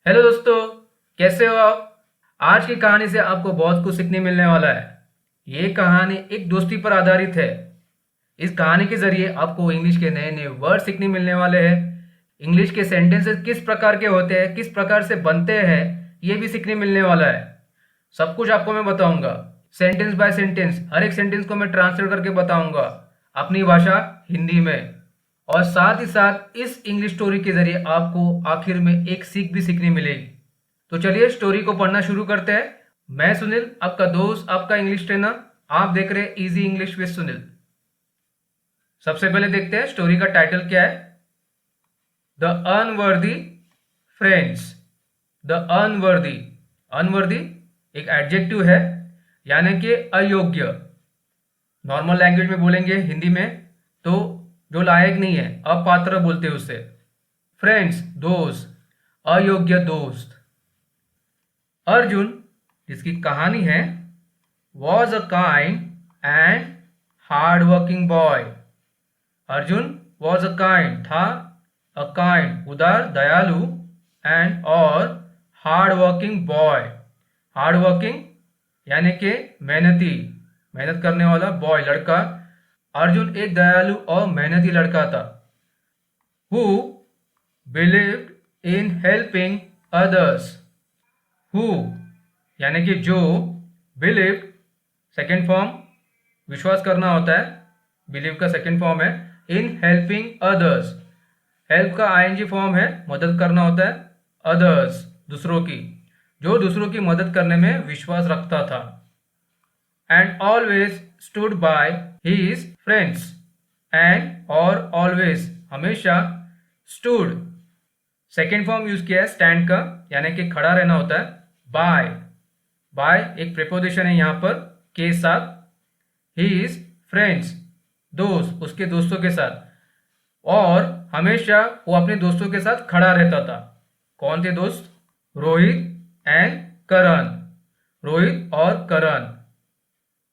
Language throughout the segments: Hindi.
हेलो दोस्तों, कैसे हो आप। आज की कहानी से आपको बहुत कुछ सीखने मिलने वाला है। ये कहानी एक दोस्ती पर आधारित है। इस कहानी के जरिए आपको इंग्लिश के नए नए वर्ड सीखने मिलने वाले हैं। इंग्लिश के सेंटेंसेस किस प्रकार के होते हैं, किस प्रकार से बनते हैं, ये भी सीखने मिलने वाला है। सब कुछ आपको मैं बताऊंगा, सेंटेंस बाय सेंटेंस। हर एक सेंटेंस को मैं ट्रांसलेट करके बताऊंगा अपनी भाषा हिंदी में। और साथ ही साथ इस इंग्लिश स्टोरी के जरिए आपको आखिर में एक सीख भी सीखने मिलेगी। तो चलिए स्टोरी को पढ़ना शुरू करते हैं। मैं सुनील, आपका दोस्त, आपका इंग्लिश ट्रेनर। आप देख रहे हैं इजी इंग्लिश विद सुनील। सबसे पहले देखते हैं स्टोरी का टाइटल क्या है। The unworthy friends. The unworthy, unworthy एक एडजेक्टिव है, यानी कि अयोग्य। नॉर्मल लैंग्वेज में बोलेंगे हिंदी में तो जो लायक नहीं है, अपात्र बोलते हैं उसे। फ्रेंड्स दोस्त, अयोग्य दोस्त। अर्जुन, जिसकी कहानी है, was a kind and hard working boy. Arjun was a kind था, अ काइंड उदार दयालु, एंड और hard working boy. Hard working यानी कि मेहनती, मेहनत करने वाला बॉय, लड़का। अर्जुन एक दयालु और मेहनती लड़का था। Who believed in helping others. Who यानी कि जो, बिलीव्ड सेकेंड फॉर्म विश्वास करना होता है, बिलीव का सेकेंड फॉर्म है। इन हेल्पिंग अदर्स, हेल्प का आईएनजी फॉर्म है, मदद करना होता है। अदर्स दूसरों की, जो दूसरों की मदद करने में विश्वास रखता था। And always stood by his friends. And और ऑलवेज हमेशा, स्टूड सेकेंड फॉर्म यूज किया है स्टैंड का, यानी कि खड़ा रहना होता है। बाय, बाय एक प्रीपोजिशन है यहाँ पर के साथ। हिज फ्रेंड्स दोस्त, उसके दोस्तों के साथ। और हमेशा वो अपने दोस्तों के साथ खड़ा रहता था। कौन थे दोस्त? रोहित एंड करण। रोहित और करण।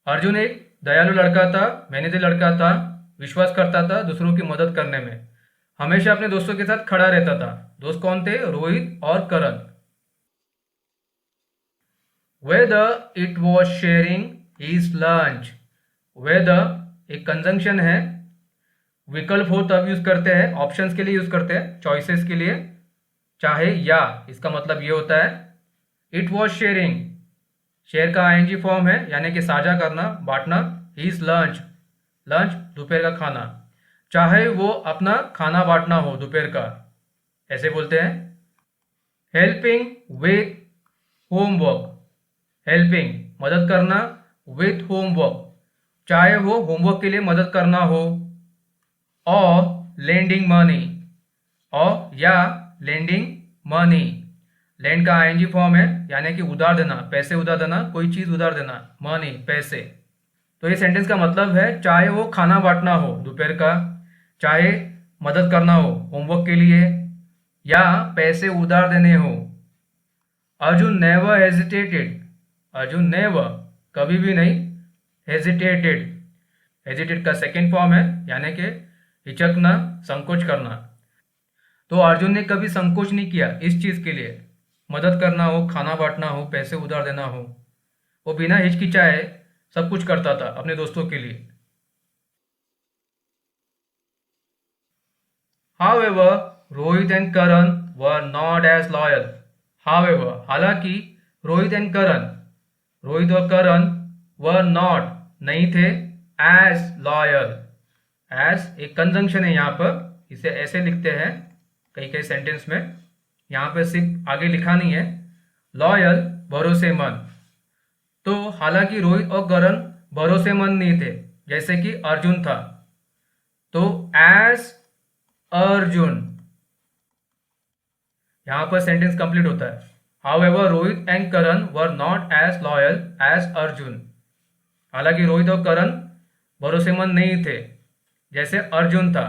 अर्जुन एक दयालु लड़का था, मेहनती लड़का था, विश्वास करता था दूसरों की मदद करने में, हमेशा अपने दोस्तों के साथ खड़ा रहता था। दोस्त कौन थे? रोहित और करण। Whether it was sharing his lunch। whether एक कंजंक्शन है, विकल्प हो तब यूज करते हैं, ऑप्शंस के लिए यूज करते हैं, चॉइसेस के लिए। चाहे या, इसका मतलब ये होता है। इट वॉज शेयरिंग, शेयर का आईएनजी फॉर्म है, यानी कि साझा करना, बांटना। हिज लंच, लंच दोपहर का खाना। चाहे वो अपना खाना बांटना हो दोपहर का, ऐसे बोलते हैं। हेल्पिंग विथ होमवर्क, हेल्पिंग मदद करना, विथ होमवर्क चाहे वो होमवर्क के लिए मदद करना हो। और लेंडिंग मनी, और या लेंडिंग मनी, लैंड का आईएनजी फॉर्म है, यानी कि उधार देना, पैसे उधार देना, कोई चीज उधार देना, मनी पैसे। तो ये सेंटेंस का मतलब है, चाहे वो खाना बांटना हो दोपहर का, चाहे मदद करना हो होमवर्क के लिए, या पैसे उधार देने हो। Arjun never hesitated, Arjun never कभी भी नहीं, हेजिटेटेड, हेजिटेट का सेकेंड फॉर्म है, यानी कि हिचकना, संकोच करना। तो अर्जुन ने कभी संकोच नहीं किया इस चीज के लिए, मदद करना हो, खाना बांटना हो, पैसे उधार देना हो। वो बिना हिचकिचाए सब कुछ करता था अपने दोस्तों के लिए। However, Rohit and Karan were not as loyal. However, हालांकि रोहित एंड करण, रोहित और करण, वर नॉट नहीं थे, एज लॉयल, एज एक कंजंक्शन है यहाँ पर, इसे ऐसे लिखते हैं कई कई सेंटेंस में, यहाँ पे सिर्फ आगे लिखा नहीं है। लॉयल भरोसेमंद। तो हालांकि रोहित और करण भरोसेमंद नहीं थे, जैसे कि अर्जुन था, तो एज अर्जुन, यहां पर सेंटेंस कंप्लीट होता है। However Rohit and Karan were not as loyal as Arjun. हालांकि रोहित और करण भरोसेमंद नहीं थे, जैसे अर्जुन था।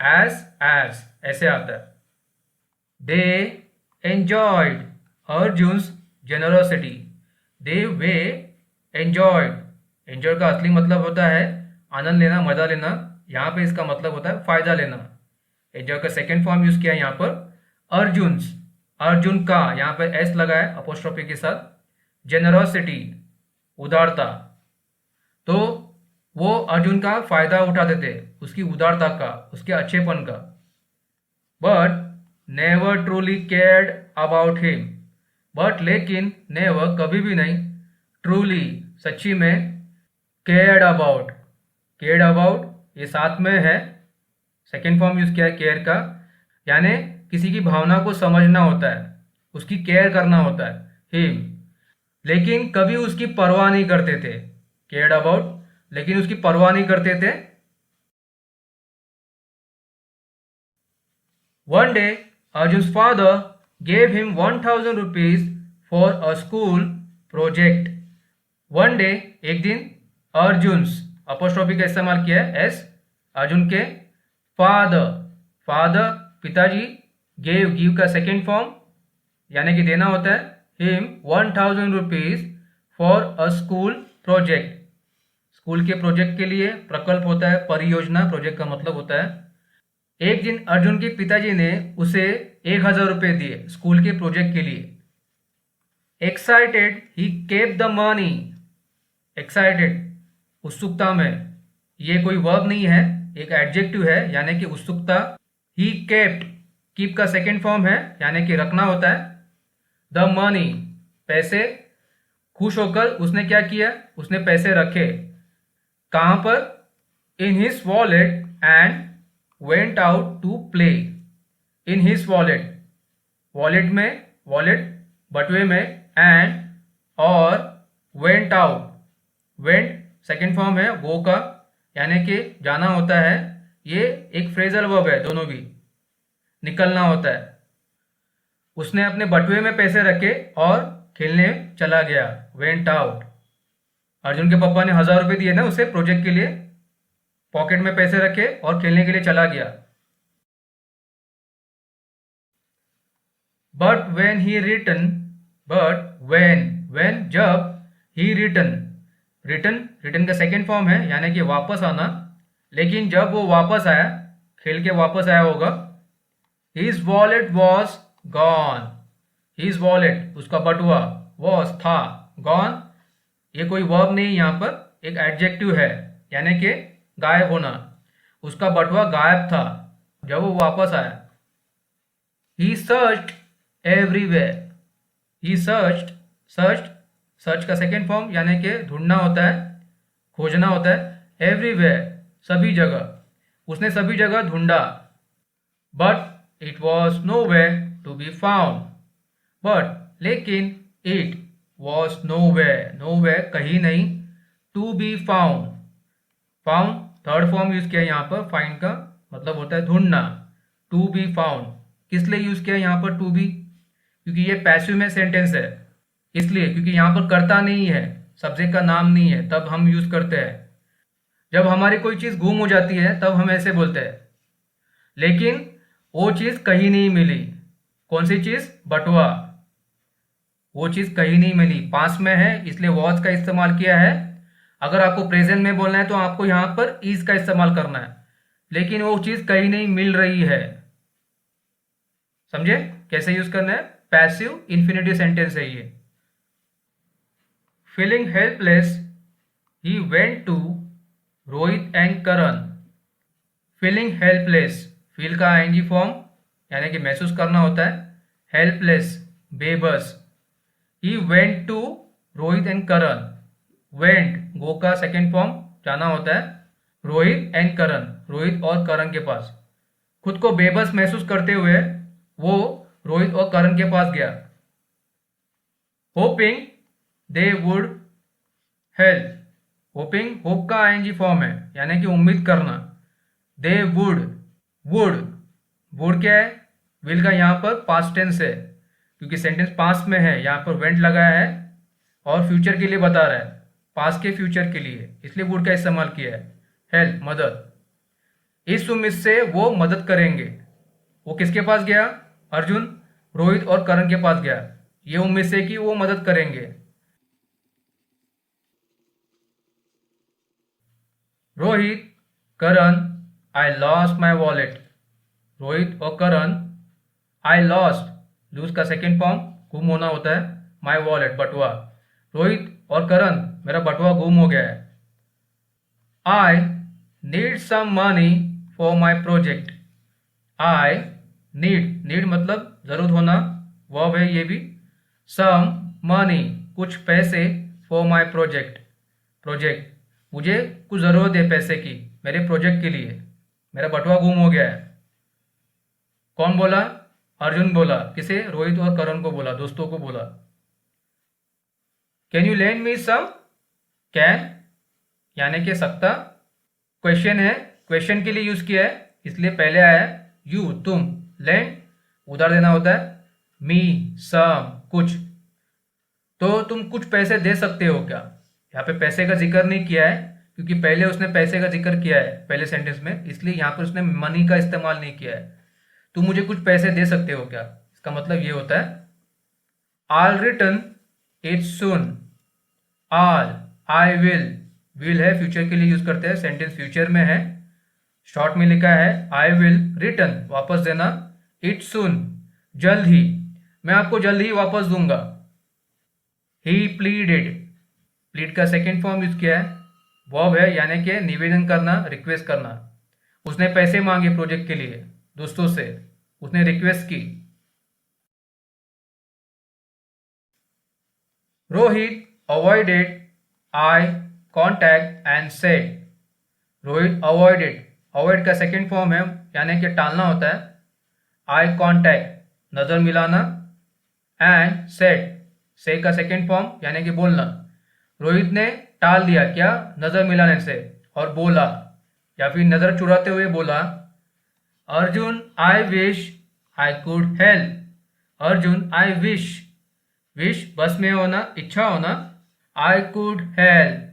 एज ऐसे आता है। दे एंजॉयड अर्जुन्स जेनरोसिटी। दे वे एंजॉयड, एंजॉय का असली मतलब होता है आनंद लेना, मजा लेना। यहाँ पे इसका मतलब होता है फायदा लेना। एंजॉय का सेकेंड फॉर्म यूज किया यहाँ पर, अर्जुन्स। अर्जुन का, यहाँ पे एस लगा है अपोस्ट्रोफी के साथ, जेनरोसिटी, उदारता। तो वो अर्जुन का फायदा उठाते थे, उसकी उदारता का, उसके अच्छेपन का। But never truly cared about him, but लेकिन नेवर कभी भी नहीं, ट्रूली सच्ची में, केयर्ड अबाउट, केयर्ड अबाउट ये साथ में है, सेकेंड फॉर्म यूज किया है केयर का, यानी किसी की भावना को समझना होता है, उसकी केयर करना होता है, हिम। लेकिन कभी उसकी परवाह नहीं करते थे, केयर्ड अबाउट, लेकिन उसकी परवाह नहीं करते थे। One day Arjun's father gave him 1000 rupees for a school project. One day एक दिन, अर्जुन्स अपोस्ट्रोफी का इस्तेमाल किया है, एस, अर्जुन के फादर, फादर पिताजी, गिव का सेकेंड फॉर्म यानी कि देना होता है, him 1000 rupees for a school project, school के प्रोजेक्ट के लिए, प्रकल्प होता है, परियोजना, प्रोजेक्ट का मतलब होता है। एक दिन अर्जुन के पिताजी ने उसे 1000 रुपये दिए स्कूल के प्रोजेक्ट के लिए। Excited he kept the money, excited उत्सुकता में, ये कोई वर्ब नहीं है, एक एडजेक्टिव है, यानी कि उत्सुकता। ही केप्ट, कीप का सेकेंड फॉर्म है, यानी कि रखना होता है। द मनी पैसे, खुश होकर उसने क्या किया, उसने पैसे रखे कहां पर, in his wallet and went out to play. In his wallet, wallet में, वॉलेट बटुए में, एंड और went out, went second form है गो का, यानी कि जाना होता है, ये एक फ्रेजल वर्ब है, दोनों भी, निकलना होता है। उसने अपने बटुए में पैसे रखे और खेलने चला गया, वेंट आउट। अर्जुन के पापा ने 1000 रुपये दिए ना उसे प्रोजेक्ट के लिए, पॉकेट में पैसे रखे और खेलने के लिए चला गया। But when he return, but when जब, ही रिटर्न, रिटर्न का सेकेंड फॉर्म है, यानी कि वापस आना। लेकिन जब वो वापस आया, खेल के वापस आया होगा, his wallet was gone, his wallet उसका बटुआ, वॉज था, गॉन ये कोई वर्ब नहीं, यहाँ पर एक एडजेक्टिव है, यानी कि गायब होना, उसका बटुआ गायब था जब वो वापस आया। ही सर्च्ड एवरीवेयर, ही सर्च्ड, सर्च का सेकेंड फॉर्म यानी कि ढूंढना होता है, खोजना होता है, एवरीवेयर सभी जगह, उसने सभी जगह ढूंढा। But it was nowhere to be found, but लेकिन, इट वॉज नो वेयर कहीं नहीं, to be found, found third form use किया यहाँ पर, फाइंड का मतलब होता है ढूंढना, टू बी फाउंड किस लिए यूज किया यहाँ पर टू बी, क्योंकि ये पैसिव में सेंटेंस है, इसलिए क्योंकि यहाँ पर कर्ता नहीं है, सब्जेक्ट का नाम नहीं है, तब हम यूज करते हैं। जब हमारी कोई चीज गुम हो जाती है तब हम ऐसे बोलते हैं। लेकिन वो चीज कहीं नहीं मिली, कौन सी चीज, बटुआ, वो चीज कहीं नहीं मिली, पास में है, इसलिए वॉज का इस्तेमाल किया है। अगर आपको प्रेजेंट में बोलना है तो आपको यहाँ पर इज का इस्तेमाल करना है, लेकिन वो चीज कहीं नहीं मिल रही है। समझे कैसे यूज करना है, पैसिव इंफिनिटिव सेंटेंस है ये। Feeling helpless he went to Rohit and Karan. Feeling helpless, feel का आईएनजी फॉर्म यानी कि महसूस करना होता है, हेल्पलेस बेबस। He went to Rohit and Karan, went go का सेकेंड फॉर्म जाना होता है, रोहित एंड करण, रोहित और करण के पास। खुद को बेबस महसूस करते हुए वो रोहित और करण के पास गया। Hoping they would help, hopping hope का आईएनजी फॉर्म है यानी कि उम्मीद करना। दे वुड, वुड क्या है, विल का यहाँ पर पास्ट टेंस है, क्योंकि सेंटेंस पास्ट में है, यहाँ पर वेंट लगाया है और फ्यूचर के लिए बता रहा है, पास्ट के फ्यूचर के लिए, इसलिए वुड का इस्तेमाल किया है। हेल्प मदद, इस उम्मीद से वो मदद करेंगे। वो किसके पास गया, अर्जुन रोहित और करण के पास गया, ये उम्मीद से कि वो मदद करेंगे। Rohit, Karan, I lost my wallet, Rohit और करण, आई लॉस्ट लूज का सेकेंड फॉर्म गुम होना होता है माई वॉलेट, बटुआ। रोहित और करण, मेरा बटुआ गुम हो गया है। I need some money for my project. I need मतलब जरूरत होना, वर्ब है ये भी। सम मनी कुछ पैसे, फॉर माई प्रोजेक्ट मुझे कुछ ज़रूरत है पैसे की मेरे प्रोजेक्ट के लिए, मेरा बटुआ गुम हो गया है। कौन बोला? अर्जुन बोला। किसे? रोहित और करण को बोला, दोस्तों को बोला। Can you lend me some? Can यानी कि सकता, क्वेश्चन है, क्वेश्चन के लिए यूज किया है, इसलिए पहले आया है यू, तुम। लेंड उधार देना होता है। मी सम कुछ, तो तुम कुछ पैसे दे सकते हो क्या? यहाँ पे पैसे का जिक्र नहीं किया है क्योंकि पहले उसने पैसे का जिक्र किया है पहले सेंटेंस में, इसलिए यहाँ पर उसने मनी का इस्तेमाल नहीं किया है। तुम मुझे कुछ पैसे दे सकते हो क्या, इसका मतलब ये होता है I'll return it soon। I'll, I will है फ्यूचर के लिए यूज करते हैं, सेंटेंस फ्यूचर में है, शॉर्ट में लिखा है I will return वापस देना, it soon जल्द ही, मैं आपको जल्द ही वापस दूंगा। He plead का सेकेंड फॉर्म यूज किया है, वर्ब है यानी कि निवेदन करना, रिक्वेस्ट करना। उसने पैसे मांगे प्रोजेक्ट के लिए दोस्तों से, उसने रिक्वेस्ट की। Rohit avoided eye contact and said. Rohit avoid का सेकेंड फॉर्म है यानी कि टालना होता है, आई कॉन्टैक्ट नजर मिलाना, एंड सेड से का सेकेंड फॉर्म यानी कि बोलना। रोहित ने टाल दिया क्या, नजर मिलाने से, और बोला या फिर नजर चुराते हुए बोला Arjun I wish I could help. Arjun I wish बस में होना, इच्छा होना, आई कुड हेल्प।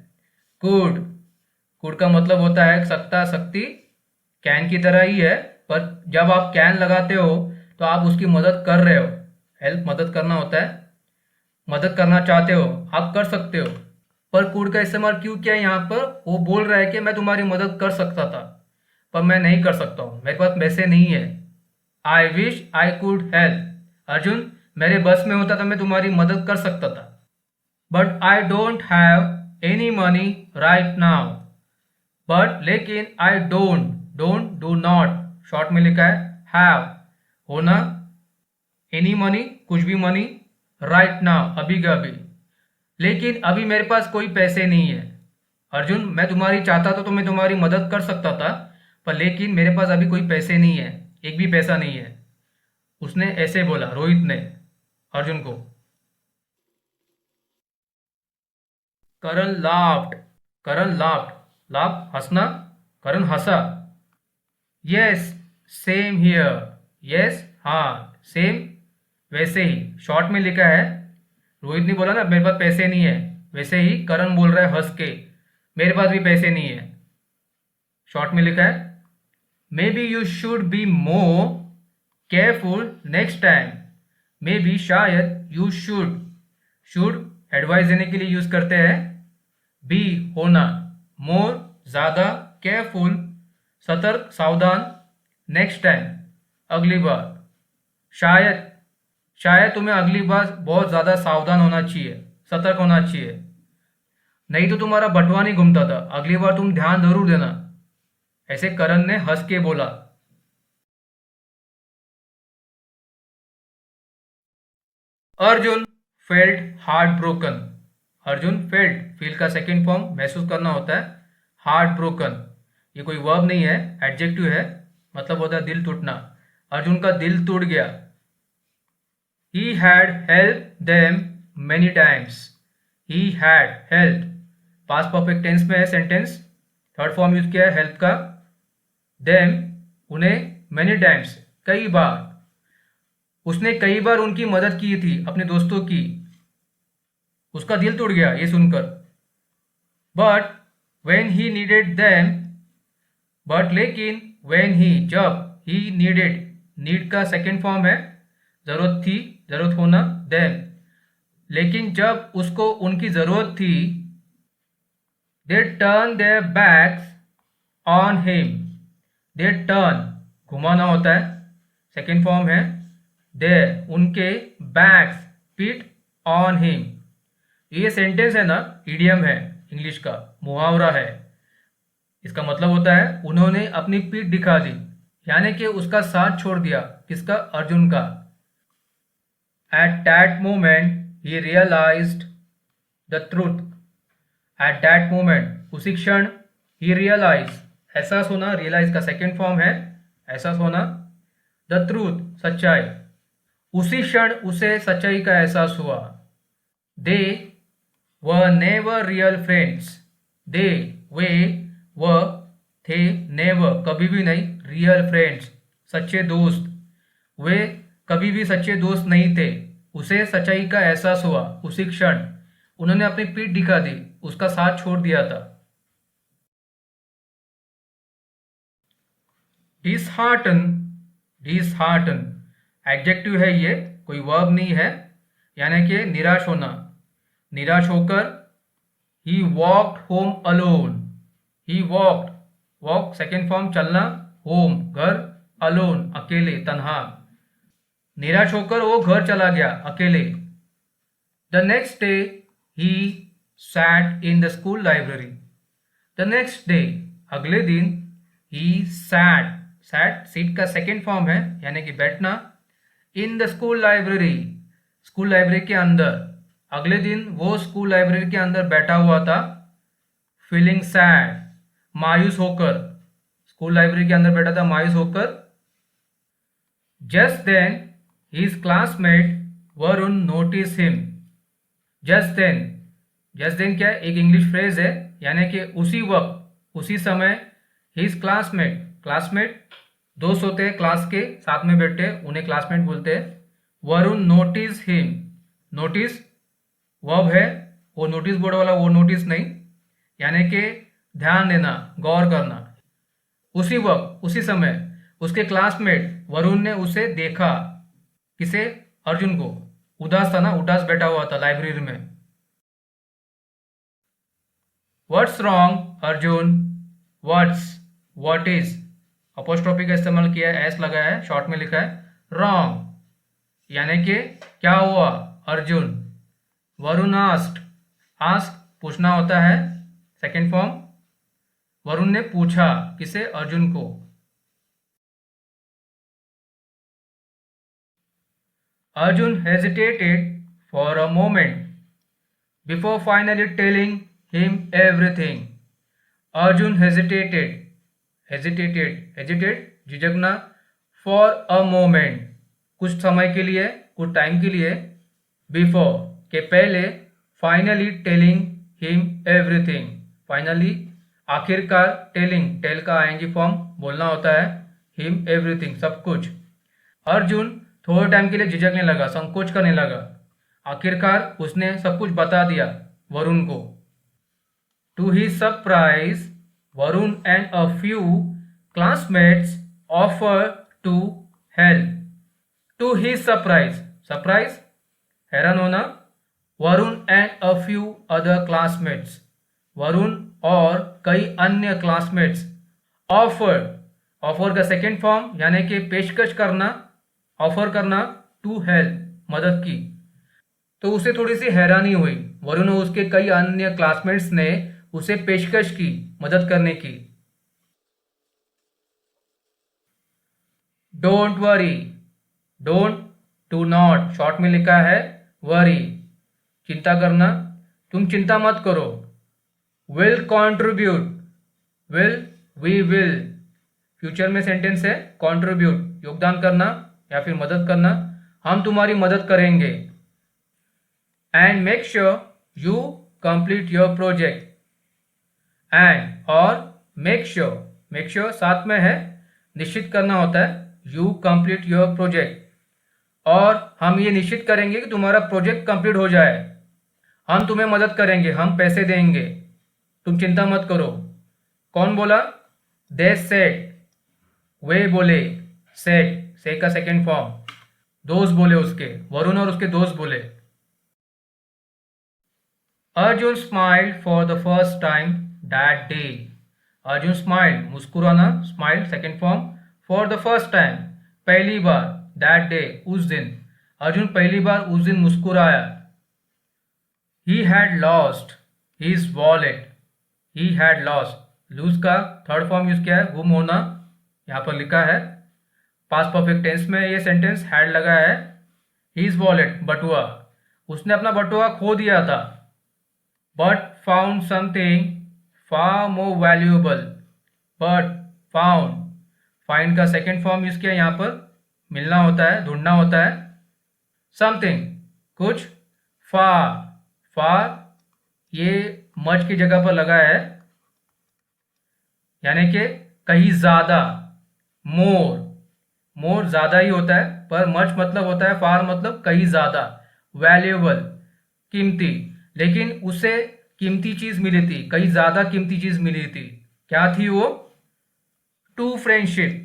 कुड का मतलब होता है सकता, शक्ति, कैन की तरह ही है, पर जब आप कैन लगाते हो तो आप उसकी मदद कर रहे हो। हेल्प मदद करना होता है, मदद करना चाहते हो, आप कर सकते हो। पर कुड का इस्तेमाल क्यों किया यहाँ पर? वो बोल रहा है कि मैं तुम्हारी मदद कर सकता था पर मैं नहीं कर सकता हूँ, मेरे पास पैसे नहीं है। I wish I could help. Arjun मेरे बस में होता तो मैं तुम्हारी मदद कर सकता था, but I don't have any money right now. But लेकिन आई डू नॉट शॉर्ट में लिखा है हैव होना, एनी मनी कुछ भी मनी, राइट नाउ अभी का अभी, लेकिन अभी मेरे पास कोई पैसे नहीं है। अर्जुन मैं तुम्हारी चाहता तो मैं तुम्हारी मदद कर सकता था, पर लेकिन मेरे पास अभी कोई पैसे नहीं है, एक भी पैसा नहीं है। उसने ऐसे बोला, रोहित ने अर्जुन को। करण लाफ्ड हंसना, करण हंसा। यस सेम हियर, यस हाँ, सेम वैसे ही, शॉर्ट में लिखा है। रोहित ने बोला ना मेरे पास पैसे नहीं है, वैसे ही करण बोल रहा है हंस के मेरे पास भी पैसे नहीं है, शॉर्ट में लिखा है। May be you should be more careful next time. May be शायद, यू शुड एडवाइस देने के लिए यूज करते हैं, बी होना, मोर ज्यादा, केयरफुल सतर्क सावधान, नेक्स्ट टाइम अगली बार। शायद तुम्हें अगली बार बहुत ज्यादा सावधान होना चाहिए, सतर्क होना चाहिए, नहीं तो तुम्हारा बटुआ नहीं घूमता था, अगली बार तुम ध्यान जरूर देना, ऐसे करण ने हंस के बोला। Arjun felt heart broken. Arjun felt, feel का सेकेंड फॉर्म महसूस करना होता है, हार्ट ब्रोकन ये कोई वर्ब नहीं है, एडजेक्टिव है, मतलब होता है दिल टूटना। अर्जुन का दिल टूट गया। He had helped them many times। He had helped, past perfect tense में है सेंटेंस, थर्ड फॉर्म यूज किया है हेल्प का। देम उन्हें, many times कई बार, उसने कई बार उनकी मदद की थी अपने दोस्तों की। उसका दिल टूट गया ये सुनकर। But when he needed them, but लेकिन when he जब, he needed, नीड का सेकेंड फॉर्म है, जरूरत थी, जरूरत होना, देम, लेकिन जब उसको उनकी जरूरत थी, they turn their backs on him. They turn घुमाना होता है, सेकेंड फॉर्म है, देयर उनके बैक्स पीट ऑन हिम। ये सेंटेंस है ना, इडियम है, इंग्लिश का मुहावरा है। इसका मतलब होता है उन्होंने अपनी पीठ दिखा दी, यानी कि उसका साथ छोड़ दिया। किसका? अर्जुन का। At that moment he realised the truth. At that moment, उसी क्षण, ही रियलाइज, एहसास होना, रियलाइज का सेकेंड फॉर्म है एहसास होना, द ट्रूथ, सच्चाई। उसी क्षण उसे सच्चाई का एहसास हुआ। दे वर नेवर रियल फ्रेंड्स। दे, वे, व, थे, नेवर, कभी भी नहीं, रियल फ्रेंड्स, सच्चे दोस्त। वे कभी भी सच्चे दोस्त नहीं थे। उसे सच्चाई का एहसास हुआ उसी क्षण उन्होंने अपनी पीठ दिखा दी, उसका साथ छोड़ दिया था। डिसहार्टन, डिसहार्टन एडजेक्टिव है, ये कोई वर्ब नहीं है, यानी कि निराश होना, निराश होकर। ही वॉक्ड होम अलोन। ही वॉक्ड, वॉक सेकेंड फॉर्म चलना, होम घर, अलोन अकेले, तन्हा। निराश होकर वो घर चला गया अकेले। The next day he sat in the school library. The next day, अगले दिन, ही सैट, सैट सीट का सेकेंड फॉर्म है, यानी कि बैठना, in the school library, school library के अंदर। अगले दिन वो स्कूल लाइब्रेरी के अंदर बैठा हुआ था, फीलिंग सैड, मायूस होकर, स्कूल लाइब्रेरी के अंदर बैठा था मायूस होकर। Just then his classmate Varun notice him. Just then, just then क्या है? एक इंग्लिश फ्रेज है, यानी कि उसी वक्त, उसी समय। हिज क्लासमेट, क्लासमेट दोस्त होते हैं क्लास के, साथ में बैठे, उन्हें क्लासमेट बोलते हैं। Varun notice him, notice verb है, वो नोटिस बोर्ड वाला वो नोटिस नहीं, यानी कि ध्यान देना, गौर करना। उसी वक्त, उसी समय उसके क्लासमेट वरुण ने उसे देखा। किसे? अर्जुन को। उदास था ना, उदास बैठा हुआ था लाइब्रेरी में। What's wrong Arjun? What's, what is, apostrophe का इस्तेमाल किया है, एस लगाया है, शॉर्ट में लिखा है रॉन्ग, यानी कि क्या हुआ? अर्जुन। वरुण आस्क्ड, आस्क पूछना होता है, सेकेंड फॉर्म। वरुण ने पूछा, किसे? अर्जुन को। Arjun hesitated for a moment before finally telling him everything. Arjun hesitated, hesitated, hesitate झिझकना, फॉर अ मोमेंट कुछ समय के लिए, कुछ टाइम के लिए, बिफोर के पहले, finally telling him everything, finally आखिरकार, टेलिंग, टेल का आईएनजी फॉर्म बोलना होता है, हिम एवरीथिंग सब कुछ। अर्जुन थोड़े टाइम के लिए झिझकने लगा, संकोच करने लगा। आखिरकार उसने सब कुछ बता दिया वरुण को। To his surprise Varun and a few classmates offer to help. To his surprise, surprise हैरान होना, Varun and a few other classmates, Varun और कई अन्य क्लासमेट्स, ऑफर, ऑफर का सेकेंड फॉर्म, यानी कि पेशकश करना, ऑफर करना, टू हेल्प मदद की। तो उसे थोड़ी सी हैरानी हुई, वरुण और उसके कई अन्य क्लासमेट्स ने उसे पेशकश की मदद करने की। Don't worry, don't, do not, short में लिखा है वरी, चिंता करना, तुम चिंता मत करो। Will contribute, will, we will, future में सेंटेंस है, कॉन्ट्रीब्यूट योगदान करना या फिर मदद करना, हम तुम्हारी मदद करेंगे। And make sure you complete your project. And और मेक श्योर, मेक श्योर साथ में है, निश्चित करना होता है, यू कंप्लीट योर प्रोजेक्ट, और हम ये निश्चित करेंगे कि तुम्हारा प्रोजेक्ट कंप्लीट हो जाए। हम तुम्हें मदद करेंगे, हम पैसे देंगे, तुम चिंता मत करो। कौन बोला? दे सेड, वे बोले, सेड, से का सेकेंड फॉर्म, दोस्त बोले उसके, वरुण और उसके दोस्त बोले। Arjun smiled for the first time that day. Arjun smiled, मुस्कुराना, smile second form, for the first time, पहली बार, दैट डे, उस दिन। अर्जुन पहली बार उस दिन मुस्कुराया। He had lost his wallet. He had lost, lose का थर्ड फॉर्म यूज किया है, गुम होना, यहाँ पर लिखा है। पास्ट परफेक्ट टेंस में ये सेंटेंस हैड लगा है। हिज वॉलेट, बटुआ, उसने अपना बटुआ खो दिया था। But found something far more valuable. But found, find का सेकेंड फॉर्म यूज किया यहाँ पर, मिलना होता है, ढूंढना होता है। समथिंग, कुछ। फार, फार ये मच की जगह पर लगा है, यानी कि कहीं ज्यादा। मोर, मोर ज्यादा ही होता है, पर मच मतलब होता है, फार मतलब कहीं ज्यादा। वैल्यूएबल, कीमती, लेकिन उसे कीमती चीज मिली थी, कहीं ज्यादा कीमती चीज मिली थी। क्या थी वो? True friendship.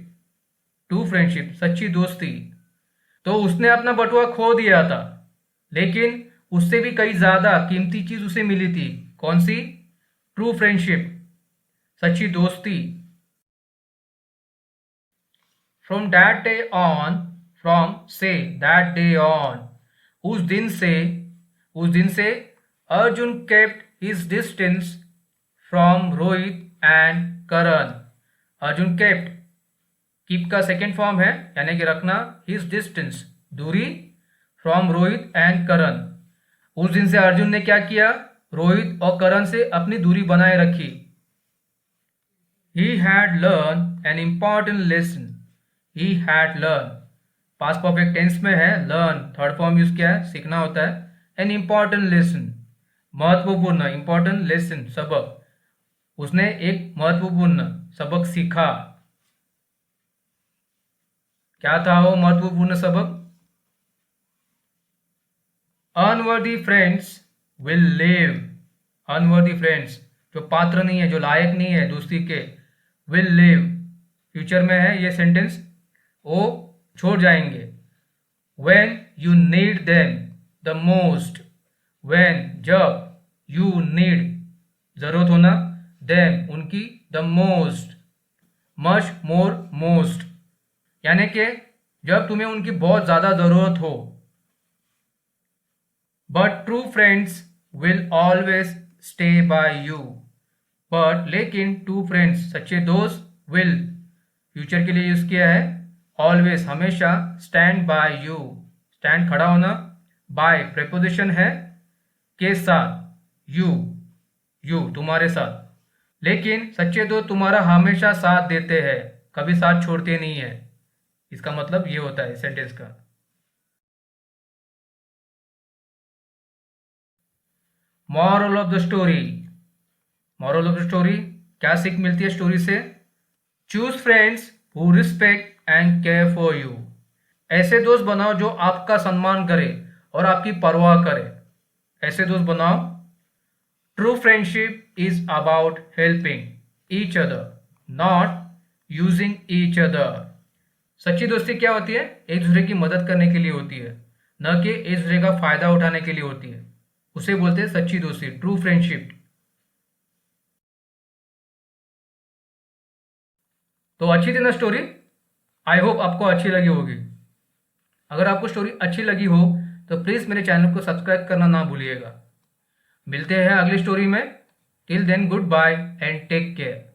ट्रू फ्रेंडशिप, सच्ची दोस्ती। तो उसने अपना बटुआ खो दिया था, लेकिन उससे भी कहीं ज्यादा कीमती चीज उसे मिली थी। कौन सी? ट्रू फ्रेंडशिप, सच्ची दोस्ती। From that day on, from say that day on, उस दिन से, उस दिन से Arjun kept his distance from Rohit and Karan. Arjun kept, keep का सेकेंड फॉर्म है, यानी कि रखना। हिज डिस्टेंस, दूरी। फ्रॉम रोहित एंड करण, उस दिन से अर्जुन ने क्या किया? रोहित और करण से अपनी दूरी बनाए रखी। He had learn an important lesson. He had learn, past perfect tense में है, लर्न थर्ड फॉर्म यूज किया है, सीखना होता है। एन इम्पॉर्टेंट लेसन, महत्वपूर्ण, इम्पॉर्टेंट लेसन, सबक। उसने एक महत्वपूर्ण सबक सीखा। क्या था वो महत्वपूर्ण सबक? Unworthy friends will live. Unworthy friends, जो पात्र नहीं है, जो लायक नहीं है दोस्ती के, विल लिव, फ्यूचर में है ये सेंटेंस, वो छोड़ जाएंगे। When you need them the most. When, जब, यू नीड, जरूरत होना, देम, उनकी, the most, much more most, यानी कि जब तुम्हें उनकी बहुत ज्यादा जरूरत हो। But true friends will always stay by you. But, लेकिन, ट्रू फ्रेंड्स, सच्चे दोस्त, विल, फ्यूचर के लिए यूज किया है, ऑलवेज, हमेशा, स्टैंड बाय यू, स्टैंड खड़ा होना, बाय प्रेपोजिशन है, के साथ, यू, यू तुम्हारे साथ। लेकिन सच्चे दोस्त तुम्हारा हमेशा साथ देते हैं, कभी साथ छोड़ते नहीं है। इसका मतलब ये होता है सेंटेंस का। Moral of the story. Moral of the story, क्या सीख मिलती है स्टोरी से? Choose friends who respect and care for you. ऐसे दोस्त बनाओ जो आपका सम्मान करे और आपकी परवाह करे। ऐसे दोस्त बनाओ। True friendship is about helping each other, not using each other. सच्ची दोस्ती क्या होती है? एक दूसरे की मदद करने के लिए होती है, न कि एक दूसरे का फायदा उठाने के लिए होती है। उसे बोलते हैं सच्ची दोस्ती, ट्रू फ्रेंडशिप। तो अच्छी थी ना स्टोरी? आई होप आपको अच्छी लगी होगी। अगर आपको स्टोरी अच्छी लगी हो तो प्लीज़ मेरे चैनल को सब्सक्राइब करना ना भूलिएगा। मिलते हैं अगली स्टोरी में। Till then, goodbye and take care.